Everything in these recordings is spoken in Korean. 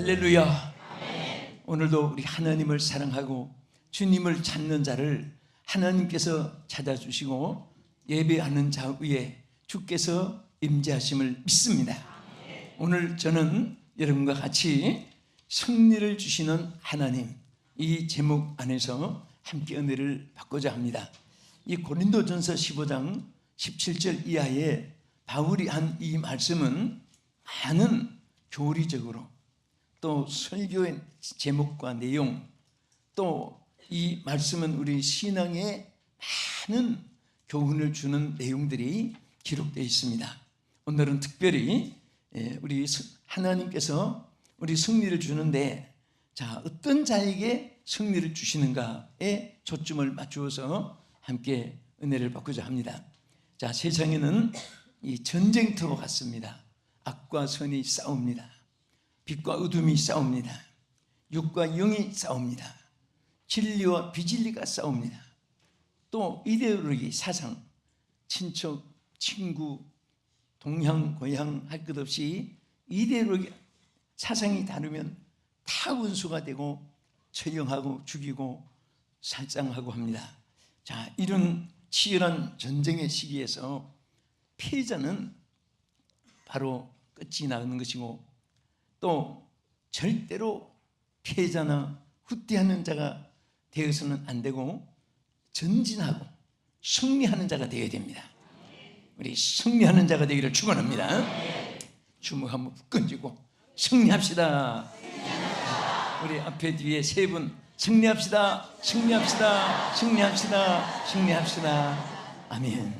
할렐루야. 오늘도 우리 하나님을 사랑하고 주님을 찾는 자를 하나님께서 찾아주시고 예배하는 자 위에 주께서 임재하심을 믿습니다. 오늘 저는 여러분과 같이 승리를 주시는 하나님, 이 제목 안에서 함께 은혜를 받고자 합니다. 이 고린도전서 15장 17절 이하에 바울이 한 이 말씀은 많은 교리적으로 또 설교의 제목과 내용, 또 이 말씀은 우리 신앙에 많은 교훈을 주는 내용들이 기록되어 있습니다. 오늘은 특별히 우리 하나님께서 우리 승리를 주는데, 자, 어떤 자에게 승리를 주시는가에 초점을 맞추어서 함께 은혜를 받고자 합니다. 자, 세상에는 이 전쟁터와 같습니다. 악과 선이 싸웁니다. 빛과 어둠이 싸웁니다. 육과 영이 싸웁니다. 진리와 비진리가 싸웁니다. 또 이데올로기, 사상, 친척, 친구, 동향, 고향 할 것 없이 이데올로기, 사상이 다르면 다 원수가 되고 처형하고 죽이고 살상하고 합니다. 자, 이런 치열한 전쟁의 시기에서 피해자는 바로 끝이 나는 것이고, 또 절대로 피해자나 후퇴하는 자가 되어서는 안 되고 전진하고 승리하는 자가 되어야 됩니다. 우리 승리하는 자가 되기를 축원합니다. 주먹 한번 끈지고 승리합시다. 우리 앞에 뒤에 세 분 승리합시다. 승리합시다. 승리합시다. 승리합시다. 아멘.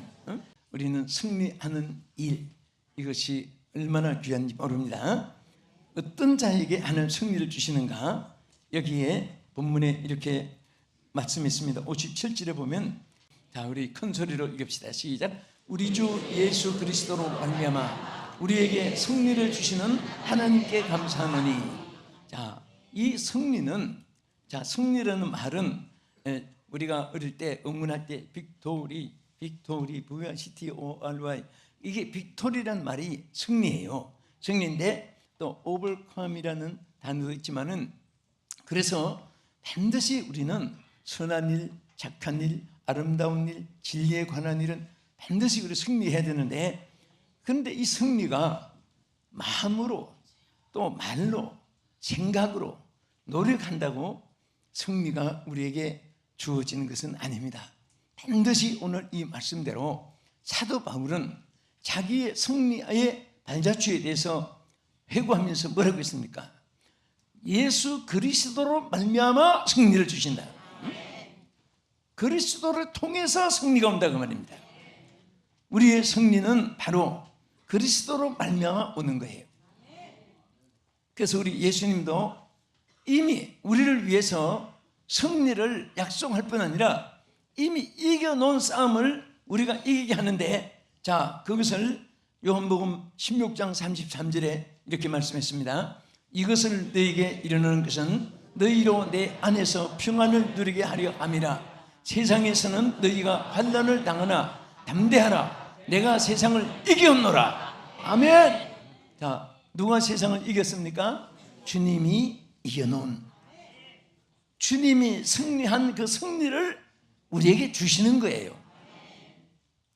우리는 승리하는 일, 이것이 얼마나 귀한지 모릅니다. 어떤 자에게 하는 승리를 주시는가? 여기에 본문에 이렇게 말씀이 있습니다. 57절에 보면, 자, 우리 큰 소리로 읽읍시다. 시작. 우리 주 예수 그리스도로 말미암아 우리에게 승리를 주시는 하나님께 감사하노니. 자, 이 승리는, 자, 승리라는 말은 우리가 어릴 때 응원할 때 빅토리 VICTORY, 이게 빅토리라는 말이 승리예요. 승리인데 또 overcome이라는 단어도 있지만은, 그래서 반드시 우리는 선한 일, 착한 일, 아름다운 일, 진리에 관한 일은 반드시 우리 승리해야 되는데, 그런데 이 승리가 마음으로 또 말로 생각으로 노력한다고 승리가 우리에게 주어지는 것은 아닙니다. 반드시 오늘 이 말씀대로 사도 바울은 자기의 승리의 발자취에 대해서 회고하면서 뭐라고 했습니까? 예수 그리스도로 말미암아 승리를 주신다. 그리스도를 통해서 승리가 온다고 말입니다. 우리의 승리는 바로 그리스도로 말미암아 오는 거예요. 그래서 우리 예수님도 이미 우리를 위해서 승리를 약속할 뿐 아니라 이미 이겨놓은 싸움을 우리가 이기게 하는데, 자, 그것을 요한복음 16장 33절에 이렇게 말씀했습니다. 이것을 너희에게 이르는 것은 너희로 내 안에서 평안을 누리게 하려 함이라. 세상에서는 너희가 환난을 당하나 담대하라. 내가 세상을 이겼노라. 아멘. 자, 누가 세상을 이겼습니까? 주님이 이겨놓은, 주님이 승리한 그 승리를 우리에게 주시는 거예요.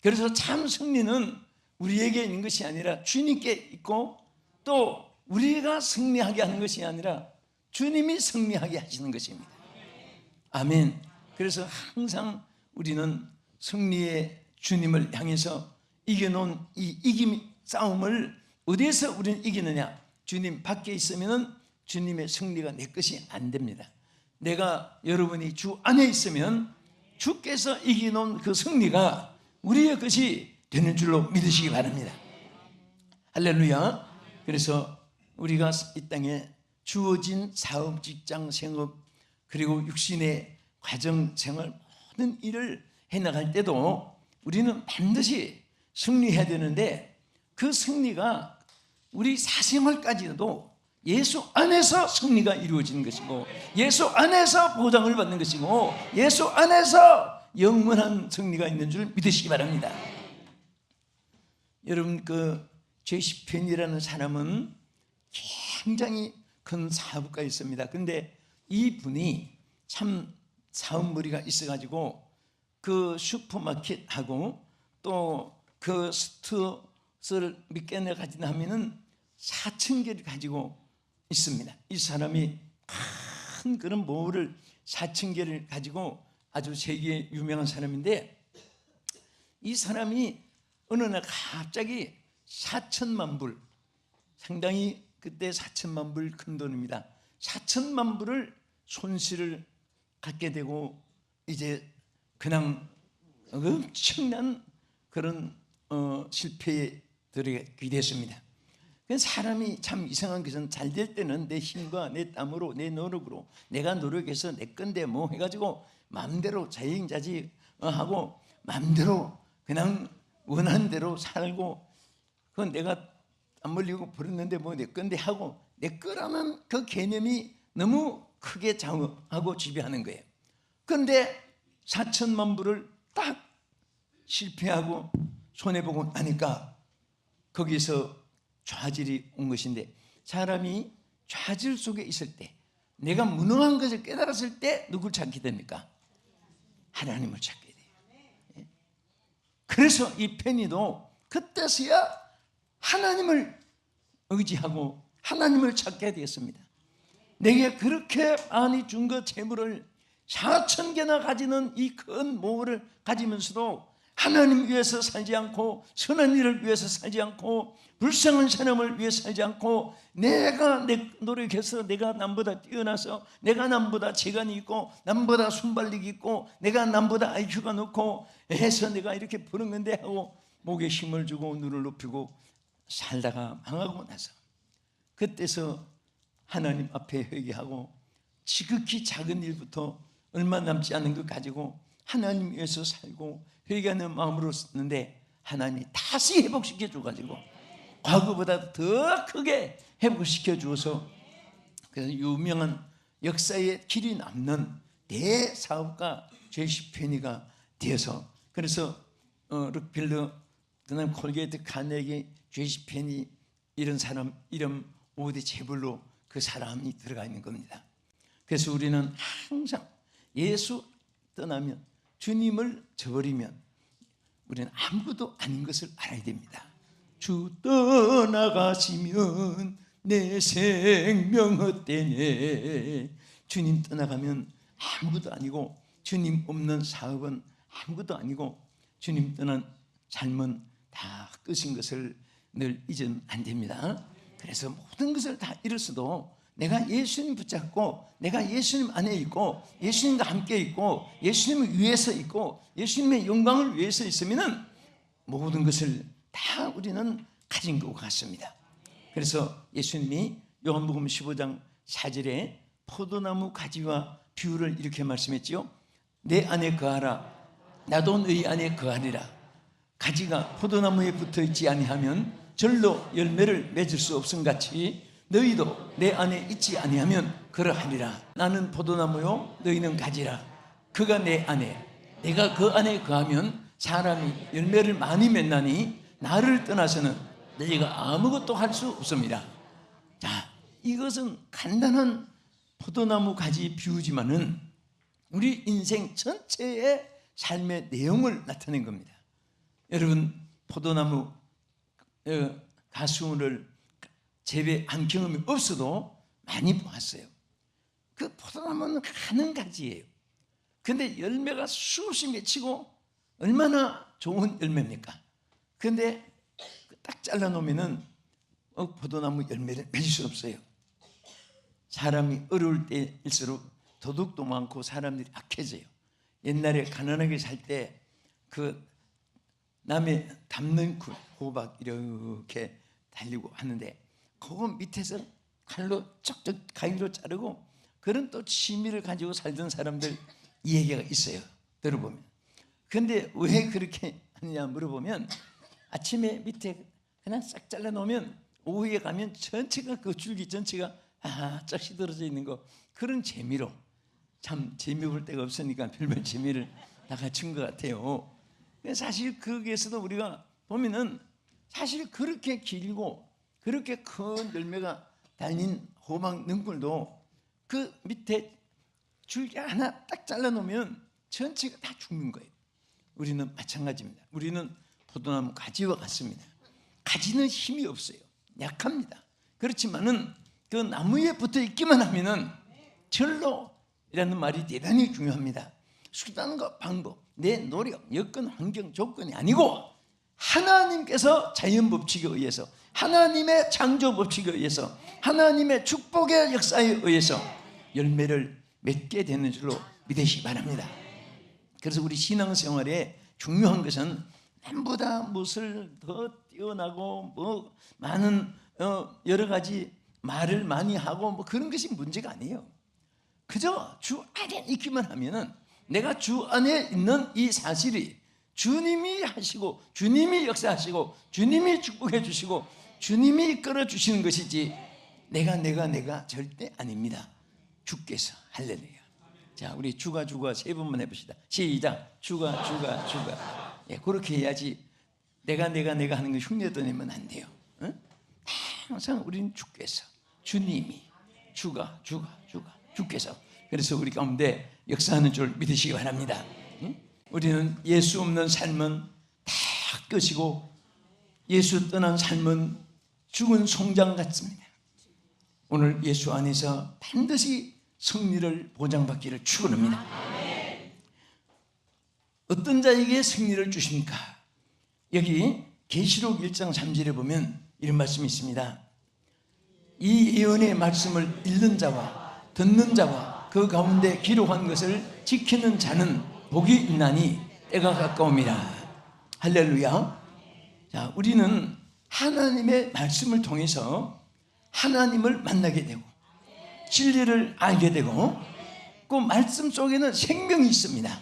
그래서 참 승리는 우리에게 있는 것이 아니라 주님께 있고, 또 우리가 승리하게 하는 것이 아니라 주님이 승리하게 하시는 것입니다. 아멘. 그래서 항상 우리는 승리의 주님을 향해서 이겨놓은 이 이김 싸움을 어디에서 우리는 이기느냐? 주님 밖에 있으면 주님의 승리가 내 것이 안 됩니다. 내가, 여러분이 주 안에 있으면 주께서 이겨놓은 그 승리가 우리의 것이 되는 줄로 믿으시기 바랍니다. 할렐루야. 그래서 우리가 이 땅에 주어진 사업, 직장, 생업, 그리고 육신의 가정 생활, 모든 일을 해나갈 때도 우리는 반드시 승리해야 되는데, 그 승리가 우리 사생활까지도 예수 안에서 승리가 이루어지는 것이고, 예수 안에서 보장을 받는 것이고, 예수 안에서 영원한 승리가 있는 줄 믿으시기 바랍니다. 여러분, 그 제시편이라는 사람은 굉장히 큰 사업가였습니다. 근데 이 분이 참 사업머리가 있어가지고 그 슈퍼마켓하고 또 그 스토어를 몇 개나 가지나 하면은 4,000개를 가지고 있습니다. 이 사람이 큰 그런 모를 4,000개를 가지고 아주 세계에 유명한 사람인데, 이 사람이 어느 날 갑자기 4천만 불, 상당히 그때 4천만 불 큰 돈입니다. 4천만 불을 손실을 갖게 되고 이제 그냥 엄청난 그런 실패에 들어가게 됐습니다. 사람이 참 이상한 것은 잘 될 때는 내 힘과 내 땀으로 내 노력으로 내가 노력해서 내 건데 뭐 해가지고 마음대로 자유자재하고 마음대로 그냥 원하는 대로 살고, 그건 내가 안 물리고 버렸는데 뭐 내 건데 하고 내 거라는 그 개념이 너무 크게 장악하고 지배하는 거예요. 그런데 4천만 불을 딱 실패하고 손해보고 나니까 거기서 좌절이 온 것인데, 사람이 좌절 속에 있을 때, 내가 무능한 것을 깨달았을 때 누굴 찾게 됩니까? 하나님을 찾게 돼요. 그래서 이 페니도 그때서야 하나님을 의지하고 하나님을 찾게 되었습니다. 내게 그렇게 많이 준 그 재물을 4,000개나 가지는 이 큰 모를 가지면서도 하나님 위해서 살지 않고 선한 일을 위해서 살지 않고 불쌍한 사람을 위해서 살지 않고 내가 노력해서 내가 남보다 뛰어나서 내가 남보다 재간이 있고 남보다 순발력이 있고 내가 남보다 IQ가 높고 해서 내가 이렇게 버는 건데 하고 목에 힘을 주고 눈을 높이고 살다가 망하고 나서 그때서 하나님 앞에 회개하고 지극히 작은 일부터 얼마 남지 않은 것 가지고 하나님 위해서 살고 회개하는 마음으로 썼는데 하나님이 다시 회복시켜 줘가지고 과거보다 더 크게 회복시켜 주어서 그래서 유명한 역사의 길이 남는 대사업가 제시 페니가 되어서, 그래서 록필러, 그다음 콜게이트, 카네기, 제시 페니 이런 사람 이름 5대 재벌로 그 사람이 들어가 있는 겁니다. 그래서 우리는 항상 예수 떠나면, 주님을 저버리면 우리는 아무것도 아닌 것을 알아야 됩니다. 주 떠나가시면 내 생명 헛되네. 주님 떠나가면 아무것도 아니고, 주님 없는 사업은 아무것도 아니고, 주님 떠난 삶은 다 끝인 것을 늘 잊으면 안 됩니다. 그래서 모든 것을 다 잃었어도 내가 예수님 붙잡고 내가 예수님 안에 있고 예수님과 함께 있고 예수님을 위해서 있고 예수님의 영광을 위해서 있으면 모든 것을 다 우리는 가진 것 같습니다. 그래서 예수님이 요한복음 15장 4절에 포도나무 가지와 비유를 이렇게 말씀했지요. 내 안에 거하라 나도 너희 안에 거하리라. 가지가 포도나무에 붙어있지 아니하면 절로 열매를 맺을 수 없음 같이 너희도 내 안에 있지 아니하면 그러하리라. 나는 포도나무요 너희는 가지라. 그가 내 안에 내가 그 안에 거하면 사람이 열매를 많이 맺나니 나를 떠나서는 너희가 아무것도 할 수 없습니다. 자, 이것은 간단한 포도나무 가지 비유지만은 우리 인생 전체의 삶의 내용을 나타낸 겁니다. 여러분, 포도나무 가수를 재배한 경험이 없어도 많이 보았어요. 그 포도나무는 가는 가지예요. 근데 열매가 수없이 맺히고 얼마나 좋은 열매입니까? 근데 딱 잘라놓으면은 포도나무 열매를 맺을 수 없어요. 사람이 어려울 때일수록 도둑도 많고 사람들이 악해져요. 옛날에 가난하게 살 때 그 남의 담는 호박 이렇게 달리고 하는데 그거 밑에서 칼로 쩍쩍 가위로 자르고 그런 또 취미를 가지고 살던 사람들 얘기가 있어요. 들어보면. 근데 왜 그렇게 하느냐 물어보면 아침에 밑에 그냥 싹 잘라놓으면 오후에 가면 전체가 그 줄기 전체가 쫙 시들어져 있는 거, 그런 재미로, 참 재미 볼 데가 없으니까 별별 재미를 다 갖춘 것 같아요. 사실 거기에서도 우리가 보면은 사실 그렇게 길고 그렇게 큰 열매가 달린 호박 능굴도 그 밑에 줄기 하나 딱 잘라놓으면 전체가 다 죽는 거예요. 우리는 마찬가지입니다. 우리는 포도나무 가지와 같습니다. 가지는 힘이 없어요. 약합니다. 그렇지만은 그 나무에 붙어 있기만 하면은 절로이라는 말이 대단히 중요합니다. 수단과 방법, 내 노력, 여건, 환경, 조건이 아니고 하나님께서 자연 법칙에 의해서, 하나님의 창조 법칙에 의해서, 하나님의 축복의 역사에 의해서 열매를 맺게 되는 줄로 믿으시기 바랍니다. 그래서 우리 신앙생활에 중요한 것은 남보다 무엇을 더 뛰어나고 뭐 많은 여러 가지 말을 많이 하고 뭐 그런 것이 문제가 아니에요. 그저 주 안에 있기만 하면은, 내가 주 안에 있는 이 사실이 주님이 하시고 주님이 역사하시고 주님이 축복해 주시고 주님이 이끌어 주시는 것이지 내가 절대 아닙니다. 주께서. 할렐루야. 자, 우리 주가 세 번만 해봅시다. 시작. 주가. 예, 그렇게 해야지 내가 하는 거 흉내도 내면 안 돼요. 응? 항상 우리는 주께서, 주님이, 주가 주께서. 그래서 우리 가운데 역사하는 줄 믿으시기 바랍니다. 응? 우리는 예수 없는 삶은 다 끝이고 예수 떠난 삶은 죽은 송장 같습니다. 오늘 예수 안에서 반드시 승리를 보장받기를 축원합니다. 어떤 자에게 승리를 주십니까? 여기 계시록 1장 3절에 보면 이런 말씀이 있습니다. 이 예언의 말씀을 읽는 자와 듣는 자와 그 가운데 기록한 것을 지키는 자는 복이 있나니 때가 가까움이라. 할렐루야. 자, 우리는 하나님의 말씀을 통해서 하나님을 만나게 되고 진리를 알게 되고 그 말씀 속에는 생명이 있습니다.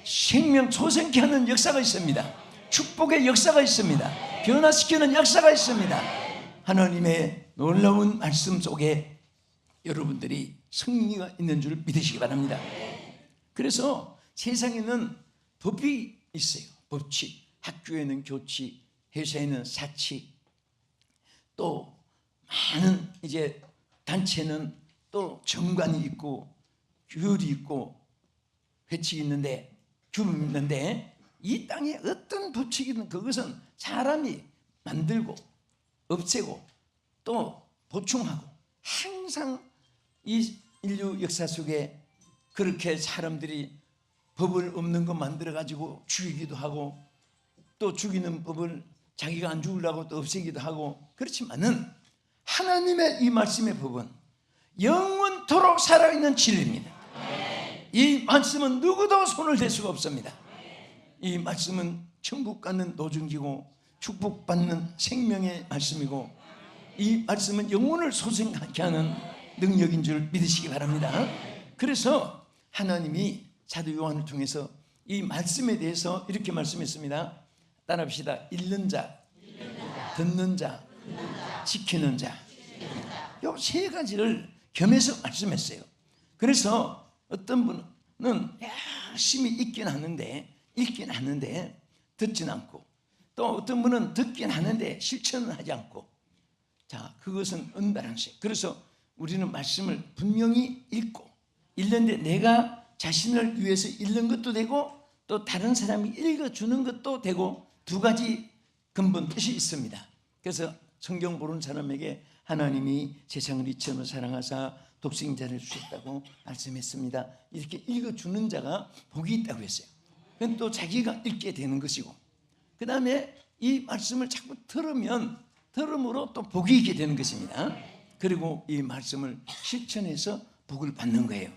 생명 소생케 하는 역사가 있습니다. 축복의 역사가 있습니다. 변화시키는 역사가 있습니다. 하나님의 놀라운 말씀 속에 여러분들이 승리가 있는 줄 믿으시기 바랍니다. 그래서 세상에는 법이 있어요. 법칙. 학교에는 교칙, 회사에는 사칙, 또 많은 이제 단체는 또 정관이 있고 규율이 있고 회칙이 있는데 규범이 있는데, 이 땅에 어떤 법칙이든 그것은 사람이 만들고 없애고 또 보충하고, 항상 이 인류 역사 속에 그렇게 사람들이 법을 없는 거 만들어 가지고 죽이기도 하고 또 죽이는 법을 자기가 안 죽으려고 또 없애기도 하고, 그렇지만은 하나님의 이 말씀의 법은 영원토록 살아있는 진리입니다. 이 말씀은 누구도 손을 댈 수가 없습니다. 이 말씀은 천국 가는 노중기고 축복받는 생명의 말씀이고, 이 말씀은 영혼을 소생하게 하는 능력인 줄 믿으시기 바랍니다. 그래서 하나님이 사도 요한을 통해서 이 말씀에 대해서 이렇게 말씀했습니다. 따라합시다. 읽는 자, 듣는 자, 지키는 자. 이 세 가지를 겸해서 말씀했어요. 그래서 어떤 분은 열심히 읽긴 하는데 듣진 않고, 또 어떤 분은 듣긴 하는데 실천은 하지 않고, 자, 그것은 언밸런스. 그래서 우리는 말씀을 분명히 읽는데 내가 자신을 위해서 읽는 것도 되고 또 다른 사람이 읽어주는 것도 되고, 두 가지 근본 뜻이 있습니다. 그래서 성경 보는 사람에게 하나님이 세상을 이처럼 사랑하사 독생자를 주셨다고 말씀했습니다. 이렇게 읽어주는 자가 복이 있다고 했어요. 그건 또 자기가 읽게 되는 것이고, 그 다음에 이 말씀을 자꾸 들음으로 또 복이 있게 되는 것입니다. 그리고 이 말씀을 실천해서 복을 받는 거예요.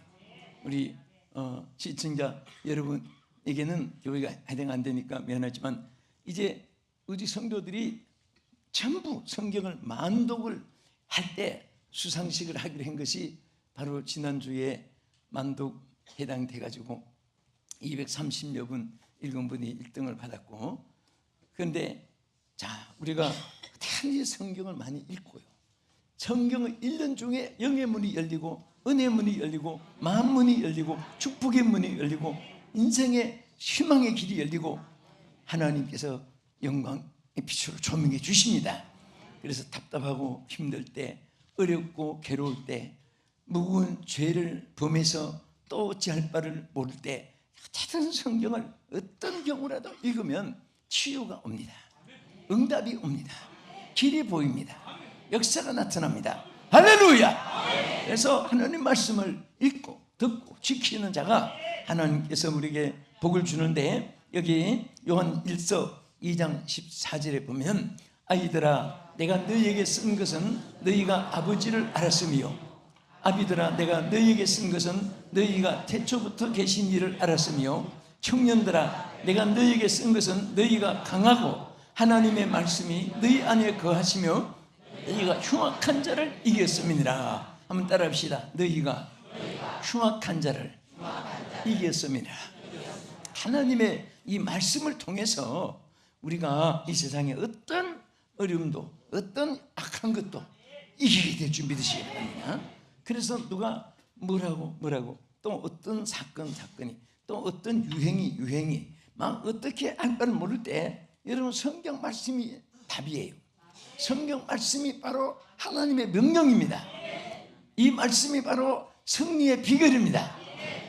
우리 시청자 여러분에게는 교회가 해당 안 되니까 미안하지만, 이제 우리 성도들이 전부 성경을 만독을 할 때 수상식을 하기로 한 것이 바로 지난주에 만독 해당돼 가지고 230여 분 읽은 분이 1등을 받았고, 그런데 자, 우리가 단지 성경을 많이 읽고요, 성경을 읽는 중에 영의 문이 열리고 은혜의 문이 열리고 만문이 열리고 축복의 문이 열리고 인생의 희망의 길이 열리고 하나님께서 영광의 빛으로 조명해 주십니다. 그래서 답답하고 힘들 때 어렵고 괴로울 때, 무거운 죄를 범해서 또 어찌할 바를 모를 때 어쨌든 성경을 어떤 경우라도 읽으면 치유가 옵니다. 응답이 옵니다. 길이 보입니다. 역사가 나타납니다. 할렐루야! 그래서 하나님 말씀을 읽고 듣고 지키는 자가 하나님께서 우리에게 복을 주는데, 여기 요한 1서 2장 14절에 보면 아이들아 내가 너희에게 쓴 것은 너희가 아버지를 알았으며, 아비들아 내가 너희에게 쓴 것은 너희가 태초부터 계신 이를 알았으며, 청년들아 내가 너희에게 쓴 것은 너희가 강하고 하나님의 말씀이 너희 안에 거하시며 너희가 흉악한 자를 이겼음이니라. 한번 따라합시다. 너희가 흉악한 자를 이겼음이니라. 하나님의 이 말씀을 통해서 우리가 이 세상에 어떤 어려움도 어떤 악한 것도 이기게 될 줄 믿으시기 바랍니다. 그래서 누가 뭐라고 또 어떤 사건이 또 어떤 유행이 막 어떻게 할 바를 모를 때 여러분 성경 말씀이 답이에요. 성경 말씀이 바로 하나님의 명령입니다. 이 말씀이 바로 승리의 비결입니다.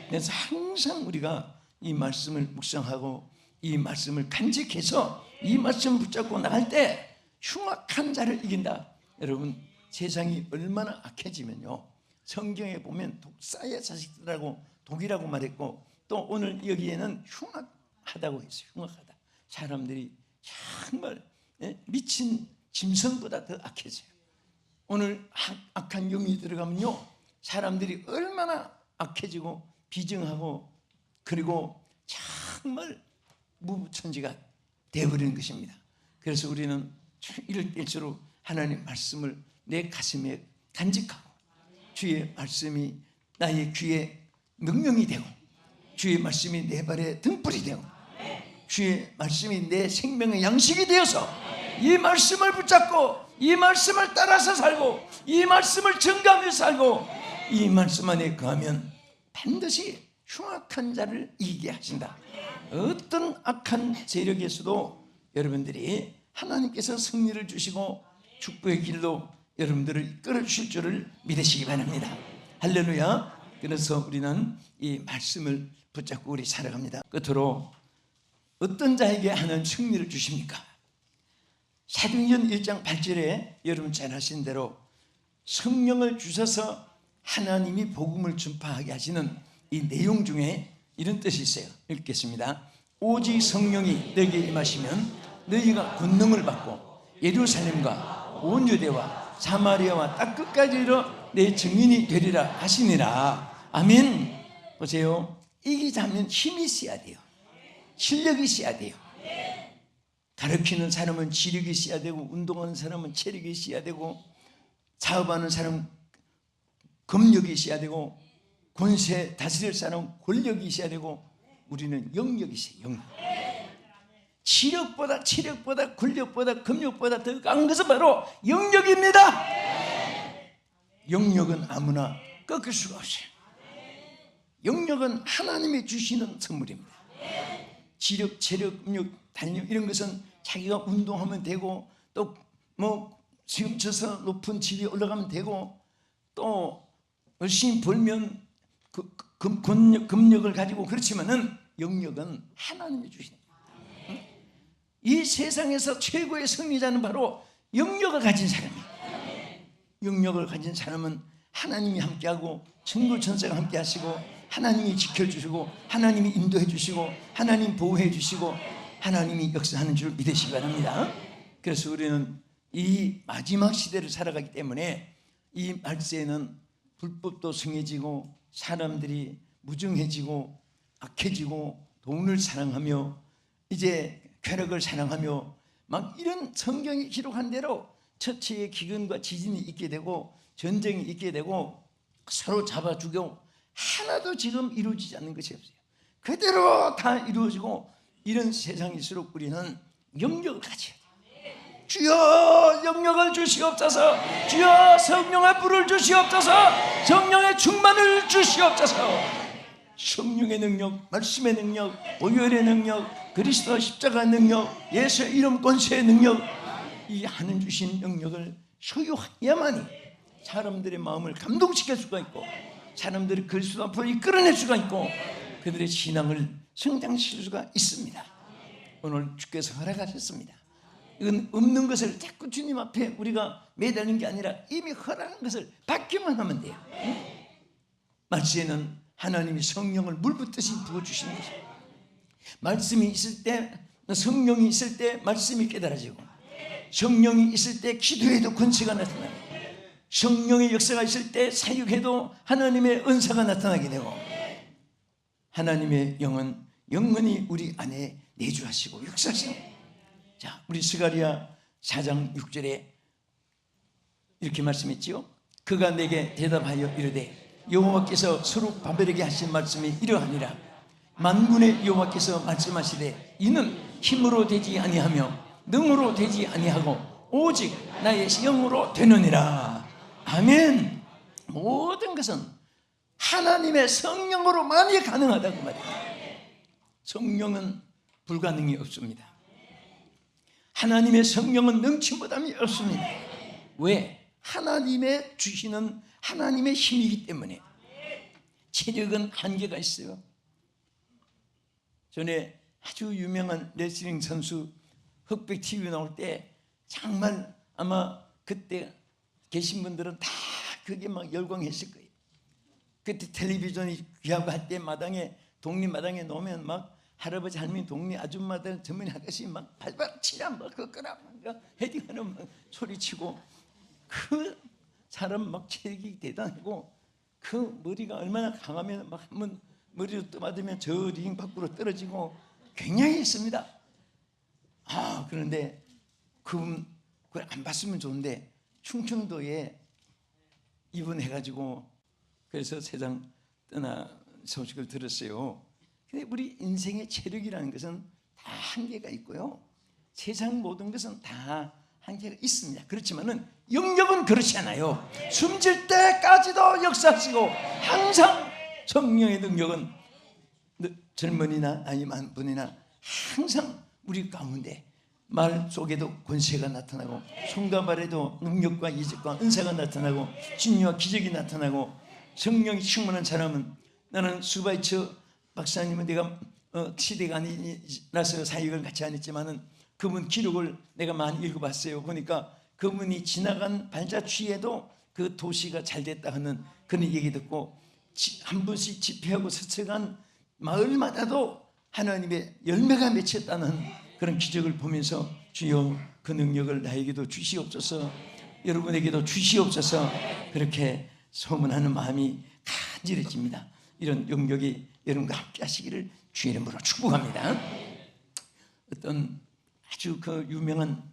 그래서 항상 우리가 이 말씀을 묵상하고 이 말씀을 간직해서 이 말씀을 붙잡고 나갈 때 흉악한 자를 이긴다. 여러분 세상이 얼마나 악해지면요, 성경에 보면 독사의 자식들하고 독이라고 말했고, 또 오늘 여기에는 흉악하다고 했어요. 흉악하다. 사람들이 정말 미친 짐승보다 더 악해져요. 오늘 악한 영이 들어가면요, 사람들이 얼마나 악해지고 비정하고 그리고 정말 무천지가 되어버리는 것입니다. 그래서 우리는 이럴 때일수록 하나님 말씀을 내 가슴에 간직하고, 주의 말씀이 나의 귀에 명령이 되고, 주의 말씀이 내 발에 등불이 되고, 주의 말씀이 내 생명의 양식이 되어서 이 말씀을 붙잡고 이 말씀을 따라서 살고 이 말씀을 증거하며 살고 이 말씀 안에 거하면 반드시 흉악한 자를 이기게 하신다. 어떤 악한 세력에서도 여러분들이 하나님께서 승리를 주시고 축복의 길로 여러분들을 이끌어 주실 줄을 믿으시기 바랍니다. 할렐루야. 그래서 우리는 이 말씀을 붙잡고 우리 살아갑니다. 끝으로 어떤 자에게 하나님 승리를 주십니까? 사도행전 1장 8절에 여러분 잘 아신 대로 성령을 주셔서 하나님이 복음을 전파하게 하시는 이 내용 중에 이런 뜻이 있어요. 읽겠습니다. 오직 성령이 너에게 임하시면 너희가 권능을 받고 예루살렘과 온 유대와 사마리아와 땅 끝까지 이르러 내 증인이 되리라 하시니라. 아멘. 보세요. 이기자면 힘이 있어야 돼요. 실력이 있어야 돼요. 가르치는 사람은 지력이 있어야 되고, 운동하는 사람은 체력이 있어야 되고, 사업하는 사람은 검력이 있어야 되고, 권세 다스릴 사람은 권력이 있어야 되고, 우리는 영역이 있어요. 영역. 지력보다 체력보다 권력보다 검력보다 더 강한 것은 바로 영역입니다. 영역은 아무나 꺾을 수가 없어요. 영역은 하나님이 주시는 선물입니다. 지력, 체력, 능력, 단력 이런 것은 자기가 운동하면 되고, 또 뭐 시험 쳐서 높은 집에 올라가면 되고, 또 열심히 벌면 금력을 가지고, 그렇지만은 영역은 하나님이 주시는 거예요. 이 세상에서 최고의 승리자는 바로 영역을 가진 사람이에요. 영역을 가진 사람은 하나님이 함께하고 천군 천사가 함께하시고 하나님이 지켜주시고 하나님이 인도해 주시고 하나님 보호해 주시고 하나님이 역사하는 줄 믿으시기 바랍니다. 그래서 우리는 이 마지막 시대를 살아가기 때문에 이 말세에는 불법도 성해지고 사람들이 무정해지고 악해지고 돈을 사랑하며 이제 쾌락을 사랑하며 막 이런 성경이 기록한 대로 처치의 기근과 지진이 있게 되고 전쟁이 있게 되고 서로 잡아 죽여 하나도 지금 이루어지지 않는 것이 없어요. 그대로 다 이루어지고 이런 세상일수록 우리는 영역을 가져야 돼요. 주여 영역을 주시옵소서. 주여 성령의 불을 주시옵소서. 성령의 충만을 주시옵소서. 성령의 능력, 말씀의 능력, 보혈의 능력, 그리스도 십자가의 능력, 예수의 이름 권세의 능력, 이 하나님 주신 영역을 소유해야만이 사람들의 마음을 감동시킬 수가 있고 사람들의 그리스도 앞으로 이끌어낼 수가 있고 그들의 신앙을 성장시킬 수가 있습니다. 오늘 주께서 허락하셨습니다. 이건 없는 것을 자꾸 주님 앞에 우리가 매달리는 게 아니라 이미 허락한 것을 받기만 하면 돼요. 말씀에는 하나님이 성령을 물 붓듯이 부어주시는 거죠. 말씀이 있을 때, 성령이 있을 때 말씀이 깨달아지고 성령이 있을 때 기도에도 권세가 나타나고 성령의 역사가 있을 때 사역에도 하나님의 은사가 나타나게 되고 하나님의 영은 영원히 우리 안에 내주하시고 역사하시고. 자, 우리 스가랴 4장 6절에 이렇게 말씀했지요. 그가 내게 대답하여 이르되 여호와께서 스룹바벨에게 하신 말씀이 이러하니라. 만군의 여호와께서 말씀하시되 이는 힘으로 되지 아니하며 능으로 되지 아니하고 오직 나의 영으로 되느니라. 아멘. 모든 것은 하나님의 성령으로만이 가능하다고 말이에요. 성령은 불가능이 없습니다. 하나님의 성령은 능침보담이 없습니다. 왜? 하나님의 주시는 하나님의 힘이기 때문에. 체력은 한계가 있어요. 전에 아주 유명한 레슬링 선수 흑백 TV 나올 때 정말 아마 그때 계신 분들은 다 그게 막 열광했을 거예요. 그때 텔레비전이 귀하고 할 때 마당에 독립마당에 놓으면 막 할아버지 할머니 동네 아줌마들 전문 아가씨 막 발발 치라 막 그거라 막 헤딩하는 막 소리치고 그 사람 막 체력이 대단하고 그 머리가 얼마나 강하면 막 한번 머리로 떠맞으면 저 링 밖으로 떨어지고 굉장히 했습니다. 그런데 그걸 안 봤으면 좋은데 충청도에 입원해가지고 그래서 세상 떠나 소식을 들었어요. 근데 우리 인생의 체력이라는 것은 다 한계가 있고요. 세상 모든 것은 다 한계가 있습니다. 그렇지만은 영역은 그렇지 않아요. 숨질 때까지도 역사하시고 항상 성령의 능력은 젊은이나 나이 많은 분이나 항상 우리 가운데 말 속에도 권세가 나타나고 손과 발에도 능력과 이적과 은사가 나타나고 진리와 기적이 나타나고 성령이 충만한 사람은 나는 수바이처 박사님은 내가 시대가 아니라서 사역을 같이 안 했지만은 그분 기록을 내가 많이 읽어봤어요. 보니까 그분이 지나간 발자취에도 그 도시가 잘 됐다 하는 그런 얘기 듣고 한 번씩 집회하고 서쳐간 마을마다도 하나님의 열매가 맺혔다는 그런 기적을 보면서 주여 그 능력을 나에게도 주시옵소서, 여러분에게도 주시옵소서, 그렇게 소문하는 마음이 간절해집니다. 이런 영역이 여러분과 함께 하시기를 주의 이름으로 축복합니다. 어떤 아주 그 유명한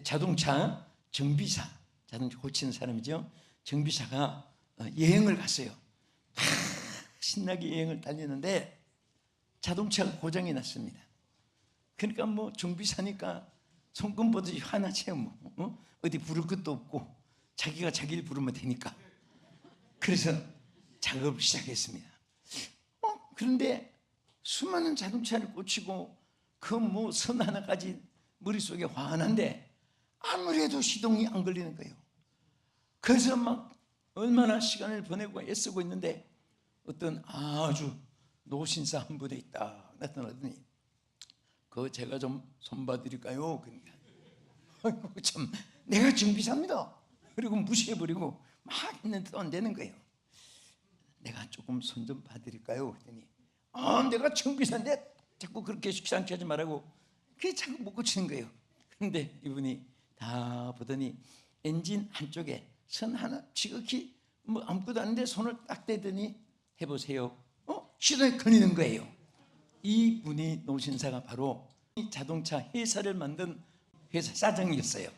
자동차 정비사, 자동차 고치는 사람이죠. 정비사가 여행을 갔어요. 신나게 여행을 달리는데 자동차가 고장이 났습니다. 그러니까 뭐 정비사니까 손금 보듯이 화나죠. 뭐 어디 부를 것도 없고 자기가 자기를 부르면 되니까. 그래서 작업을 시작했습니다. 그런데 수많은 자동차를 고치고 그 뭐 선 하나까지 머릿속에 환한데 아무래도 시동이 안 걸리는 거예요. 그래서 막 얼마나 시간을 보내고 애쓰고 있는데 어떤 아주 노신사 한 분이 있다 나타나더니 그거 제가 좀 손봐드릴까요? 그러니까 아이고 참 내가 정비사입니다. 그리고 무시해버리고 막 했는데도 안 되는 거예요. 내가 조금 손 좀 봐드릴까요? 그랬더니 내가 정비사인데 자꾸 그렇게 식상케 하지 말라고 그게 자꾸 못 고치는 거예요. 그런데 이분이 다 보더니 엔진 한쪽에 선 하나 지극히 뭐 아무것도 아닌데 손을 딱 대더니 해보세요. 시동이 걸리는 거예요. 이분이 노신사가 바로 이 자동차 회사를 만든 회사 사장이었어요.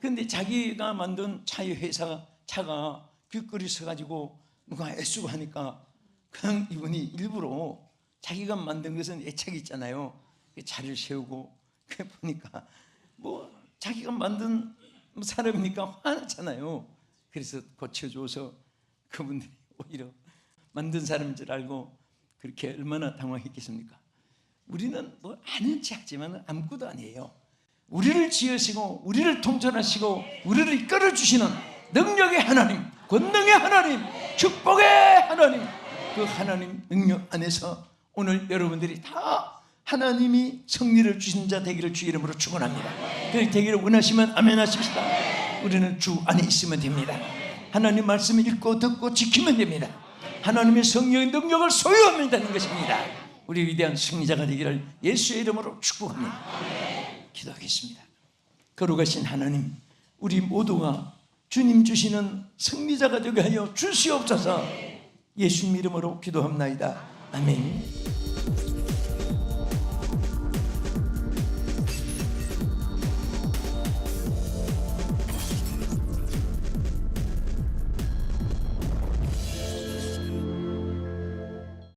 그런데 자기가 만든 차의 회사 차가 길거리 서가지고 누가 애쓰고 하니까 그냥 이분이 일부러 자기가 만든 것은 애착이 있잖아요. 차를 세우고 그 보니까 뭐 자기가 만든 사람이니까 화나잖아요. 그래서 고쳐줘서 그분들이 오히려 만든 사람인 줄 알고 그렇게 얼마나 당황했겠습니까? 우리는 뭐 아는 체 하지만 아무것도 아니에요. 우리를 지으시고 우리를 통솔하시고 우리를 이끌어 주시는 능력의 하나님, 권능의 하나님, 축복의 하나님, 그 하나님 능력 안에서 오늘 여러분들이 다 하나님이 승리를 주신 자 되기를 주 이름으로 축원합니다. 그 되기를 원하시면 아멘 하십시다. 우리는 주 안에 있으면 됩니다. 하나님 말씀을 읽고 듣고 지키면 됩니다. 하나님의 성령의 능력을 소유하면 되는 것입니다. 우리 위대한 승리자가 되기를 예수의 이름으로 축복합니다. 기도하겠습니다. 거룩하신 하나님, 우리 모두가 주님 주시는 승리자가 되게 하여 주시옵소서. 예수님 이름으로 기도합나이다. 아멘.